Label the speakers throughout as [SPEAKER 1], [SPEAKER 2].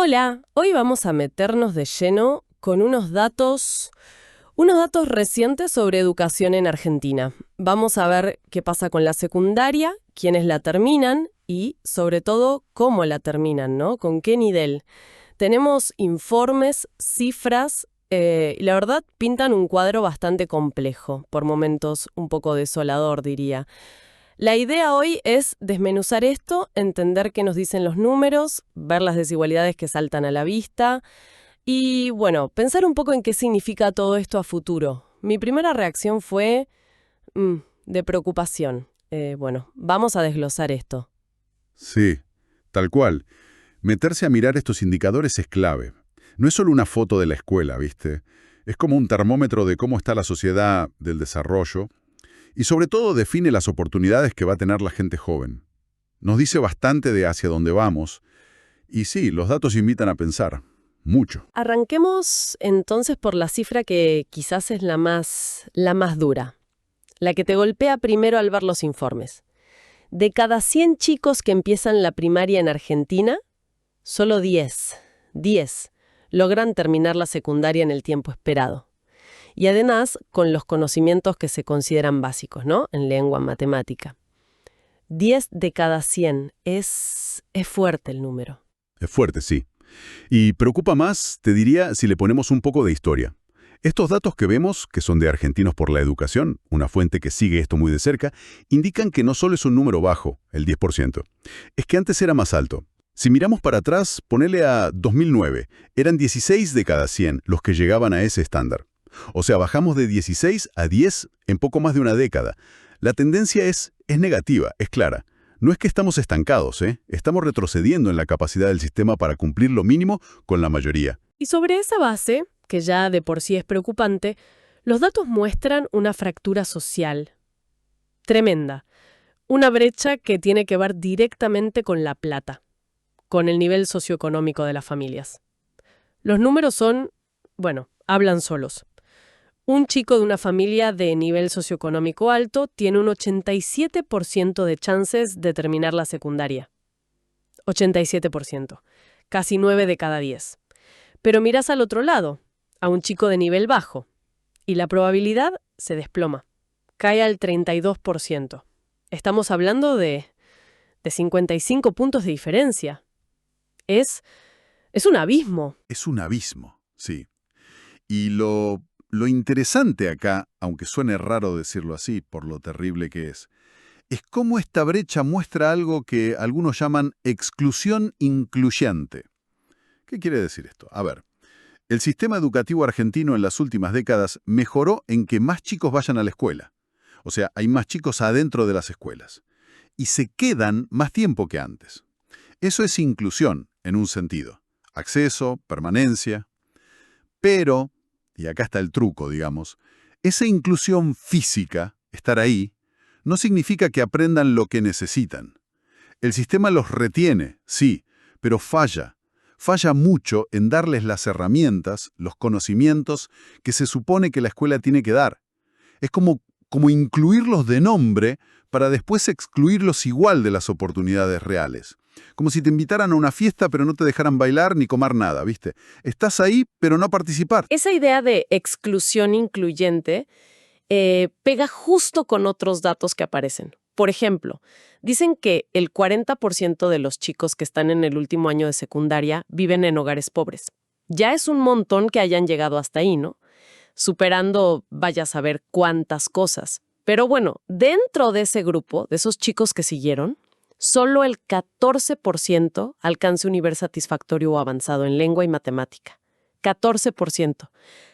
[SPEAKER 1] Hola, hoy vamos a meternos de lleno con unos datos recientes sobre educación en Argentina. Vamos a ver qué pasa con la secundaria, quiénes la terminan y, sobre todo, cómo la terminan, ¿no? ¿Con qué nivel? Tenemos informes, cifras, y la verdad pintan un cuadro bastante complejo, por momentos un poco desolador, diría. La idea hoy es desmenuzar esto, entender qué nos dicen los números, ver las desigualdades que saltan a la vista y, bueno, pensar un poco en qué significa todo esto a futuro. Mi primera reacción fue de preocupación. Bueno, vamos a desglosar esto.
[SPEAKER 2] Sí, tal cual. Meterse a mirar estos indicadores es clave. No es solo una foto de la escuela, ¿viste? Es como un termómetro de cómo está la sociedad del desarrollo y sobre todo define las oportunidades que va a tener la gente joven. Nos dice bastante de hacia dónde vamos y sí, los datos invitan a pensar. Mucho.
[SPEAKER 1] Arranquemos entonces por la cifra que quizás es la más dura, la que te golpea primero al ver los informes. De cada 100 chicos que empiezan la primaria en Argentina, solo 10 logran terminar la secundaria en el tiempo esperado. Y además con los conocimientos que se consideran básicos, ¿no? En lengua, en matemática. 10 de cada 100 es fuerte el número.
[SPEAKER 2] Es fuerte, sí. Y preocupa más, te diría, si le ponemos un poco de historia. Estos datos que vemos, que son de Argentinos por la Educación, una fuente que sigue esto muy de cerca, indican que no solo es un número bajo, el 10%. Es que antes era más alto. Si miramos para atrás, ponele a 2009, eran 16 de cada 100 los que llegaban a ese estándar. O sea, bajamos de 16 a 10 en poco más de una década. La tendencia es negativa, es clara. No es que estamos estancados, estamos retrocediendo en la capacidad del sistema para cumplir lo mínimo con la mayoría.
[SPEAKER 1] Y sobre esa base, que ya de por sí es preocupante, los datos muestran una fractura social tremenda. Una brecha que tiene que ver directamente con la plata, con el nivel socioeconómico de las familias. Los números hablan solos. Un chico de una familia de nivel socioeconómico alto tiene un 87% de chances de terminar la secundaria. 87%. Casi 9 de cada 10. Pero miras al otro lado, a un chico de nivel bajo, y la probabilidad se desploma. Cae al 32%. Estamos hablando de 55 puntos de diferencia. Es un abismo.
[SPEAKER 2] Es un abismo, sí. Y lo interesante acá, aunque suene raro decirlo así por lo terrible que es cómo esta brecha muestra algo que algunos llaman exclusión incluyente. ¿Qué quiere decir esto? A ver, el sistema educativo argentino en las últimas décadas mejoró en que más chicos vayan a la escuela. O sea, hay más chicos adentro de las escuelas. Y se quedan más tiempo que antes. Eso es inclusión, en un sentido. Acceso, permanencia. Pero, y acá está el truco, digamos, esa inclusión física, estar ahí, no significa que aprendan lo que necesitan. El sistema los retiene, sí, pero falla. Falla mucho en darles las herramientas, los conocimientos que se supone que la escuela tiene que dar. Es como incluirlos de nombre para después excluirlos igual de las oportunidades reales. Como si te invitaran a una fiesta pero no te dejaran bailar ni comer nada, ¿viste? Estás ahí pero no participar.
[SPEAKER 1] Esa idea de exclusión incluyente pega justo con otros datos que aparecen. Por ejemplo, dicen que el 40% de los chicos que están en el último año de secundaria viven en hogares pobres. Ya es un montón que hayan llegado hasta ahí, ¿no? Superando, vaya a saber cuántas cosas. Pero bueno, dentro de ese grupo, de esos chicos que siguieron, solo el 14% alcanza un nivel satisfactorio o avanzado en lengua y matemática. 14%.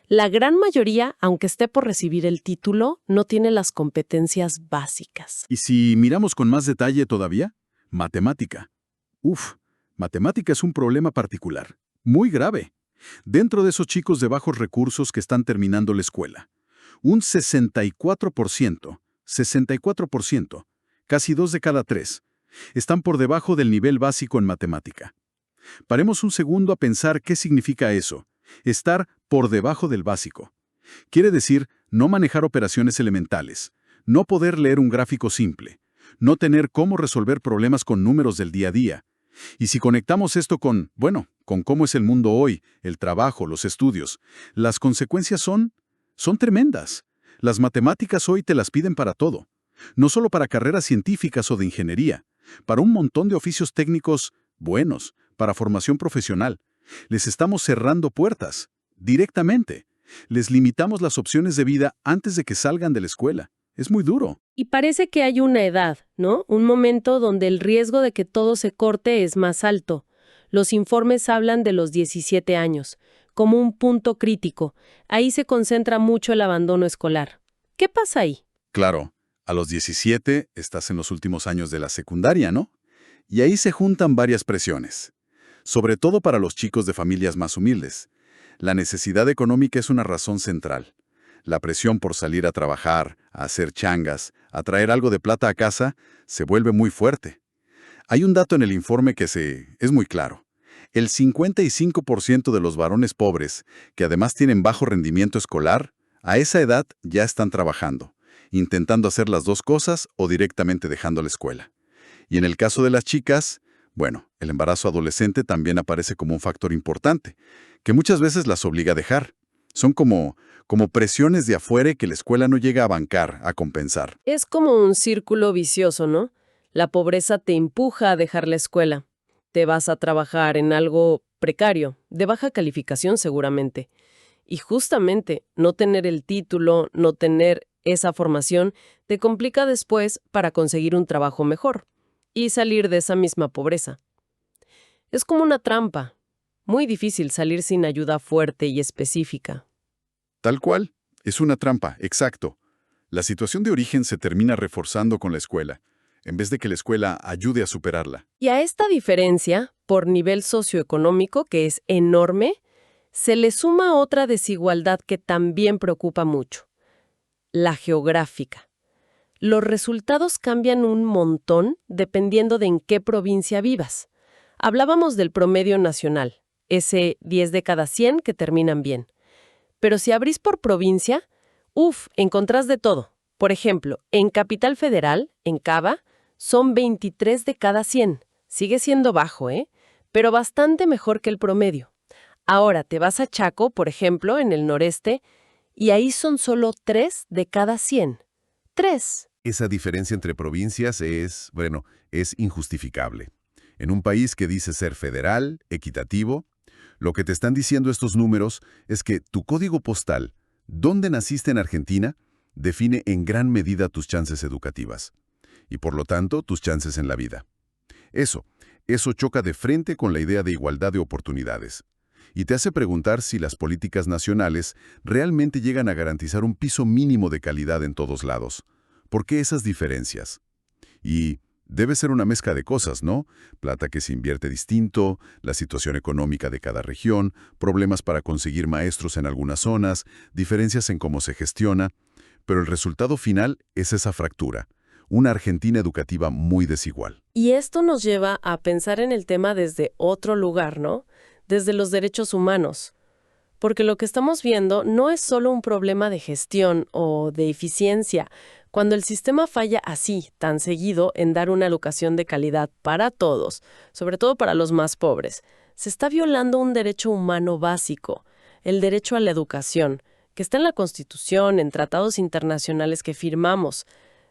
[SPEAKER 1] La gran mayoría, aunque esté por recibir el título, no tiene las competencias básicas.
[SPEAKER 2] Y si miramos con más detalle todavía, matemática. Matemática es un problema particular, muy grave. Dentro de esos chicos de bajos recursos que están terminando la escuela, un 64%, casi 2 de cada 3, están por debajo del nivel básico en matemática. Paremos un segundo a pensar qué significa eso. Estar por debajo del básico. Quiere decir no manejar operaciones elementales, no poder leer un gráfico simple, no tener cómo resolver problemas con números del día a día. Y si conectamos esto con, bueno, con cómo es el mundo hoy, el trabajo, los estudios, las consecuencias son tremendas. Las matemáticas hoy te las piden para todo. No solo para carreras científicas o de ingeniería, para un montón de oficios técnicos buenos, para formación profesional. Les estamos cerrando puertas, directamente. Les limitamos las opciones de vida antes de que salgan de la escuela. Es muy duro.
[SPEAKER 1] Y parece que hay una edad, ¿no? Un momento donde el riesgo de que todo se corte es más alto. Los informes hablan de los 17 años, como un punto crítico. Ahí se concentra mucho el abandono escolar. ¿Qué pasa ahí?
[SPEAKER 2] Claro, a los 17 estás en los últimos años de la secundaria, ¿no? Y ahí se juntan varias presiones. Sobre todo para los chicos de familias más humildes. La necesidad económica es una razón central. La presión por salir a trabajar, a hacer changas, a traer algo de plata a casa, se vuelve muy fuerte. Hay un dato en el informe que es muy claro. El 55% de los varones pobres, que además tienen bajo rendimiento escolar, a esa edad ya están trabajando, intentando hacer las dos cosas o directamente dejando la escuela. Y en el caso de las chicas, bueno, el embarazo adolescente también aparece como un factor importante, que muchas veces las obliga a dejar. Son como presiones de afuera que la escuela no llega a bancar, a compensar.
[SPEAKER 1] Es como un círculo vicioso, ¿no? La pobreza te empuja a dejar la escuela. Te vas a trabajar en algo precario, de baja calificación seguramente. Y justamente no tener el título, no tener esa formación, te complica después para conseguir un trabajo mejor y salir de esa misma pobreza. Es como una trampa. Muy difícil salir sin ayuda fuerte y específica.
[SPEAKER 2] Tal cual, es una trampa, exacto. La situación de origen se termina reforzando con la escuela, en vez de que la escuela ayude a superarla.
[SPEAKER 1] Y a esta diferencia, por nivel socioeconómico, que es enorme, se le suma otra desigualdad que también preocupa mucho: la geográfica. Los resultados cambian un montón dependiendo de en qué provincia vivas. Hablábamos del promedio nacional, ese 10 de cada 100 que terminan bien. Pero si abrís por provincia, encontrás de todo. Por ejemplo, en Capital Federal, en Cava, son 23 de cada 100. Sigue siendo bajo, pero bastante mejor que el promedio. Ahora te vas a Chaco, por ejemplo, en el noreste, y ahí son solo 3 de cada 100. 3.
[SPEAKER 3] Esa diferencia entre provincias es injustificable. En un país que dice ser federal, equitativo, lo que te están diciendo estos números es que tu código postal, dónde naciste en Argentina, define en gran medida tus chances educativas y, por lo tanto, tus chances en la vida. Eso choca de frente con la idea de igualdad de oportunidades y te hace preguntar si las políticas nacionales realmente llegan a garantizar un piso mínimo de calidad en todos lados. ¿Por qué esas diferencias? Y debe ser una mezcla de cosas, ¿no? Plata que se invierte distinto, la situación económica de cada región, problemas para conseguir maestros en algunas zonas, diferencias en cómo se gestiona, pero el resultado final es esa fractura, una Argentina educativa muy desigual.
[SPEAKER 1] Y esto nos lleva a pensar en el tema desde otro lugar, ¿no? Desde los derechos humanos. Porque lo que estamos viendo no es solo un problema de gestión o de eficiencia. Cuando el sistema falla así, tan seguido, en dar una educación de calidad para todos, sobre todo para los más pobres, se está violando un derecho humano básico, el derecho a la educación, que está en la Constitución, en tratados internacionales que firmamos.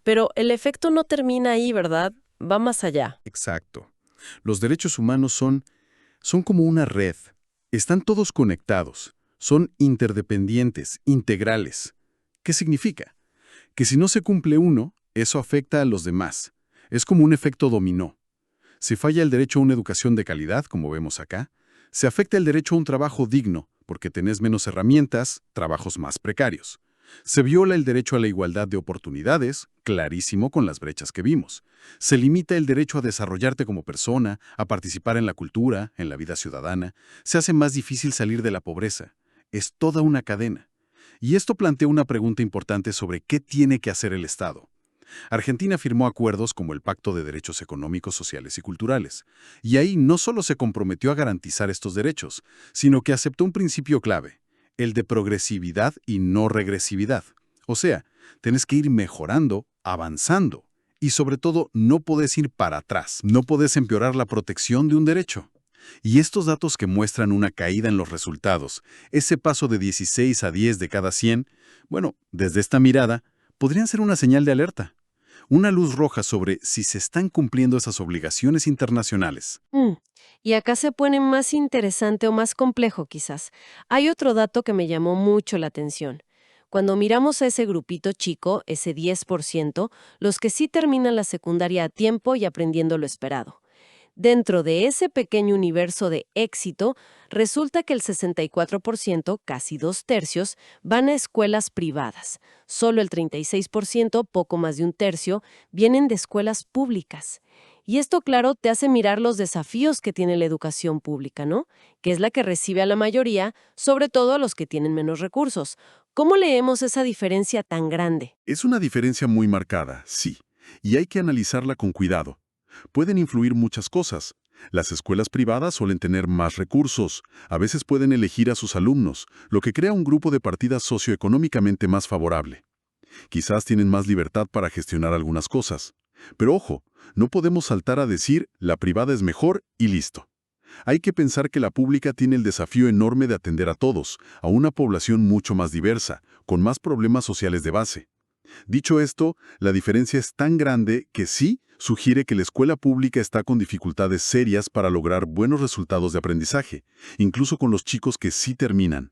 [SPEAKER 1] Pero el efecto no termina ahí, ¿verdad? Va más allá.
[SPEAKER 2] Exacto. Los derechos humanos son como una red. Están todos conectados. Son interdependientes, integrales. ¿Qué significa? Que si no se cumple uno, eso afecta a los demás. Es como un efecto dominó. Si falla el derecho a una educación de calidad, como vemos acá, se afecta el derecho a un trabajo digno, porque tenés menos herramientas, trabajos más precarios. Se viola el derecho a la igualdad de oportunidades, clarísimo con las brechas que vimos. Se limita el derecho a desarrollarte como persona, a participar en la cultura, en la vida ciudadana. Se hace más difícil salir de la pobreza. Es toda una cadena. Y esto plantea una pregunta importante sobre qué tiene que hacer el Estado. Argentina firmó acuerdos como el Pacto de Derechos Económicos, Sociales y Culturales, y ahí no solo se comprometió a garantizar estos derechos, sino que aceptó un principio clave, el de progresividad y no regresividad. O sea, tenés que ir mejorando, avanzando, Y sobre todo, no podés ir para atrás, no podés empeorar la protección de un derecho. Y estos datos que muestran una caída en los resultados, ese paso de 16 a 10 de cada 100, bueno, desde esta mirada, podrían ser una señal de alerta. Una luz roja sobre si se están cumpliendo esas obligaciones internacionales.
[SPEAKER 4] Y acá se pone más interesante o más complejo quizás. Hay otro dato que me llamó mucho la atención. Cuando miramos a ese grupito chico, ese 10%, los que sí terminan la secundaria a tiempo y aprendiendo lo esperado. Dentro de ese pequeño universo de éxito, resulta que el 64%, casi 2/3, van a escuelas privadas. Solo el 36%, poco más de un tercio, vienen de escuelas públicas. Y esto, claro, te hace mirar los desafíos que tiene la educación pública, ¿no? Que es la que recibe a la mayoría, sobre todo a los que tienen menos recursos. ¿Cómo leemos esa diferencia tan grande?
[SPEAKER 2] Es una diferencia muy marcada, sí, y hay que analizarla con cuidado. Pueden influir muchas cosas. Las escuelas privadas suelen tener más recursos, a veces pueden elegir a sus alumnos, lo que crea un grupo de partida socioeconómicamente más favorable. Quizás tienen más libertad para gestionar algunas cosas. Pero ojo, no podemos saltar a decir la privada es mejor y listo. Hay que pensar que la pública tiene el desafío enorme de atender a todos, a una población mucho más diversa, con más problemas sociales de base. Dicho esto, la diferencia es tan grande que sí sugiere que la escuela pública está con dificultades serias para lograr buenos resultados de aprendizaje, incluso con los chicos que sí terminan.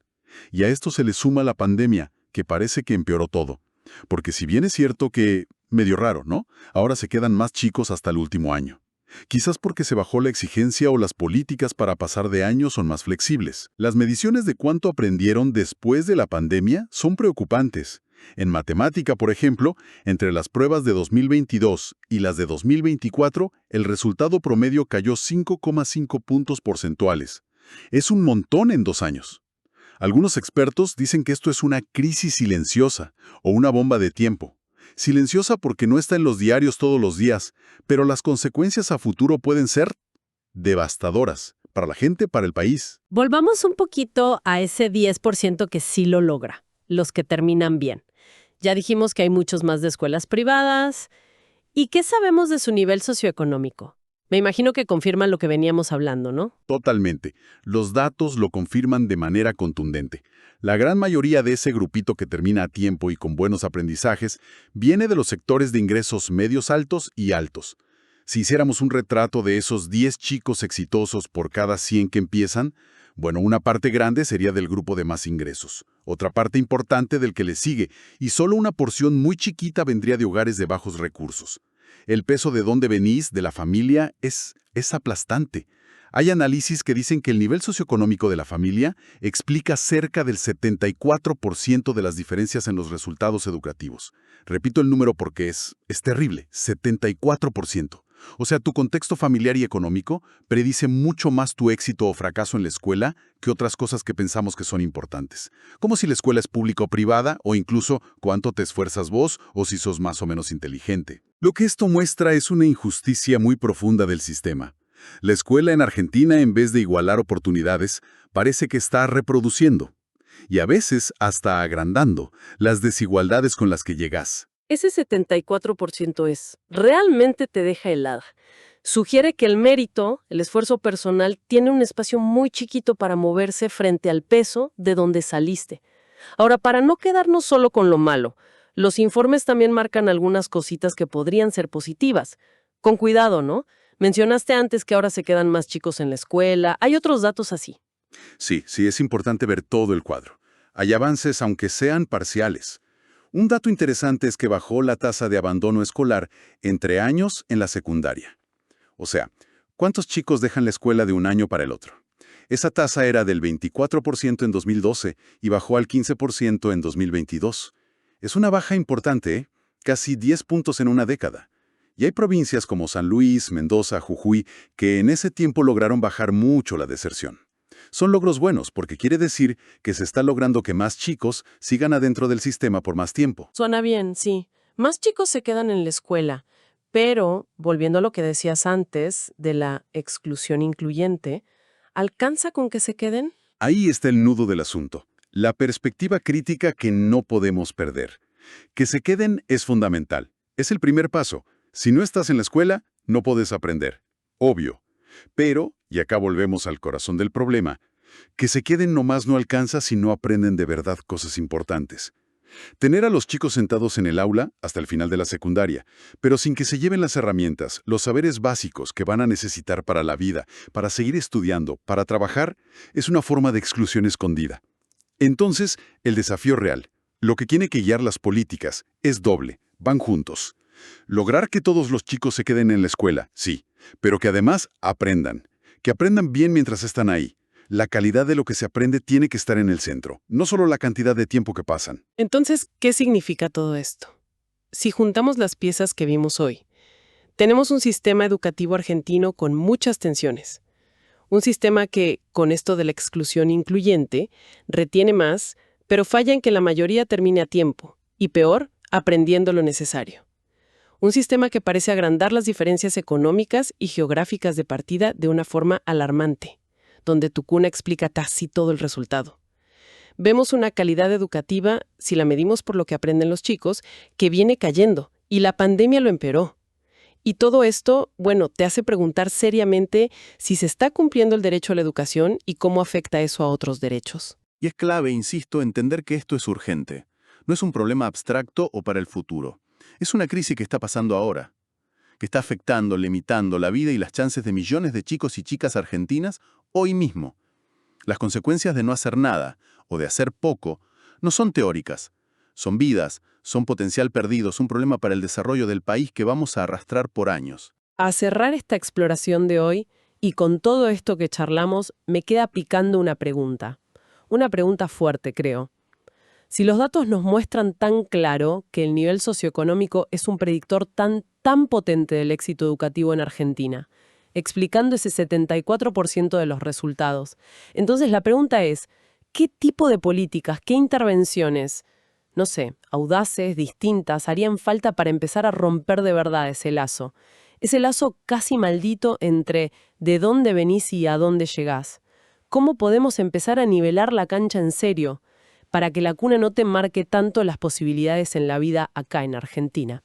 [SPEAKER 2] Y a esto se le suma la pandemia, que parece que empeoró todo. Porque si bien es cierto que, medio raro, ¿no? Ahora se quedan más chicos hasta el último año. Quizás porque se bajó la exigencia o las políticas para pasar de año son más flexibles. Las mediciones de cuánto aprendieron después de la pandemia son preocupantes. En matemática, por ejemplo, entre las pruebas de 2022 y las de 2024, el resultado promedio cayó 5,5 puntos porcentuales. Es un montón en 2 años. Algunos expertos dicen que esto es una crisis silenciosa o una bomba de tiempo. Silenciosa porque no está en los diarios todos los días, pero las consecuencias a futuro pueden ser devastadoras para la gente, para el país.
[SPEAKER 4] Volvamos un poquito a ese 10% que sí lo logra, los que terminan bien. Ya dijimos que hay muchos más de escuelas privadas. ¿Y qué sabemos de su nivel socioeconómico? Me imagino que confirman lo que veníamos hablando, ¿no?
[SPEAKER 2] Totalmente. Los datos lo confirman de manera contundente. La gran mayoría de ese grupito que termina a tiempo y con buenos aprendizajes viene de los sectores de ingresos medios altos y altos. Si hiciéramos un retrato de esos 10 chicos exitosos por cada 100 que empiezan, bueno, una parte grande sería del grupo de más ingresos, otra parte importante del que le sigue, y solo una porción muy chiquita vendría de hogares de bajos recursos. El peso de dónde venís, de la familia, es aplastante. Hay análisis que dicen que el nivel socioeconómico de la familia explica cerca del 74% de las diferencias en los resultados educativos. Repito el número porque es terrible, 74%. O sea, tu contexto familiar y económico predice mucho más tu éxito o fracaso en la escuela que otras cosas que pensamos que son importantes. Como si la escuela es pública o privada, o incluso cuánto te esfuerzas vos o si sos más o menos inteligente. Lo que esto muestra es una injusticia muy profunda del sistema. La escuela en Argentina, en vez de igualar oportunidades, parece que está reproduciendo. Y a veces hasta agrandando las desigualdades con las que llegás.
[SPEAKER 4] Ese 74% realmente te deja helada. Sugiere que el mérito, el esfuerzo personal, tiene un espacio muy chiquito para moverse frente al peso de donde saliste. Ahora, para no quedarnos solo con lo malo, los informes también marcan algunas cositas que podrían ser positivas. Con cuidado, ¿no? Mencionaste antes que ahora se quedan más chicos en la escuela. Hay otros datos así.
[SPEAKER 2] Sí, es importante ver todo el cuadro. Hay avances, aunque sean parciales. Un dato interesante es que bajó la tasa de abandono escolar entre años en la secundaria. O sea, ¿cuántos chicos dejan la escuela de un año para el otro? Esa tasa era del 24% en 2012 y bajó al 15% en 2022. Es una baja importante, ¿eh? Casi 10 puntos en una década. Y hay provincias como San Luis, Mendoza, Jujuy, que en ese tiempo lograron bajar mucho la deserción. Son logros buenos porque quiere decir que se está logrando que más chicos sigan adentro del sistema por más tiempo.
[SPEAKER 4] Suena bien, sí. Más chicos se quedan en la escuela. Pero, volviendo a lo que decías antes de la exclusión incluyente, ¿alcanza con que se queden?
[SPEAKER 2] Ahí está el nudo del asunto. La perspectiva crítica que no podemos perder. Que se queden es fundamental. Es el primer paso.
[SPEAKER 3] Si no estás en la escuela, no puedes aprender. Obvio. Pero, y acá volvemos al corazón del problema, que se queden nomás no alcanza si no aprenden de verdad cosas importantes. Tener a los chicos sentados en el aula hasta el final de la secundaria, pero sin que se lleven las herramientas, los saberes básicos que van a necesitar para la vida, para seguir estudiando, para trabajar, es una forma de exclusión escondida. Entonces, el desafío real, lo que tiene que guiar las políticas, es doble, van juntos. Lograr que todos los chicos se queden en la escuela, sí, pero que además aprendan. Que aprendan bien mientras están ahí. La calidad de lo que se aprende tiene que estar en el centro, no solo la cantidad de tiempo que pasan.
[SPEAKER 1] Entonces, ¿qué significa todo esto? Si juntamos las piezas que vimos hoy, tenemos un sistema educativo argentino con muchas tensiones. Un sistema que, con esto de la exclusión incluyente, retiene más, pero falla en que la mayoría termine a tiempo, y peor, aprendiendo lo necesario. Un sistema que parece agrandar las diferencias económicas y geográficas de partida de una forma alarmante, donde tu cuna explica casi todo el resultado. Vemos una calidad educativa, si la medimos por lo que aprenden los chicos, que viene cayendo, y la pandemia lo empeoró. Y todo esto, bueno, te hace preguntar seriamente si se está cumpliendo el derecho a la educación y cómo afecta eso a otros derechos.
[SPEAKER 5] Y es clave, insisto, entender que esto es urgente. No es un problema abstracto o para el futuro. Es una crisis que está pasando ahora, que está afectando, limitando la vida y las chances de millones de chicos y chicas argentinas hoy mismo. Las consecuencias de no hacer nada o de hacer poco no son teóricas. Son vidas, son potencial perdidos, un problema para el desarrollo del país que vamos a arrastrar por años.
[SPEAKER 1] A cerrar esta exploración de hoy, y con todo esto que charlamos, me queda picando una pregunta. Una pregunta fuerte, creo. Si los datos nos muestran tan claro que el nivel socioeconómico es un predictor tan potente del éxito educativo en Argentina, explicando ese 74% de los resultados, entonces la pregunta es, ¿qué tipo de políticas, qué intervenciones, no sé, audaces, distintas, harían falta para empezar a romper de verdad ese lazo? Ese lazo casi maldito entre de dónde venís y a dónde llegás. ¿Cómo podemos empezar a nivelar la cancha en serio para que la cuna no te marque tanto las posibilidades en la vida acá en Argentina?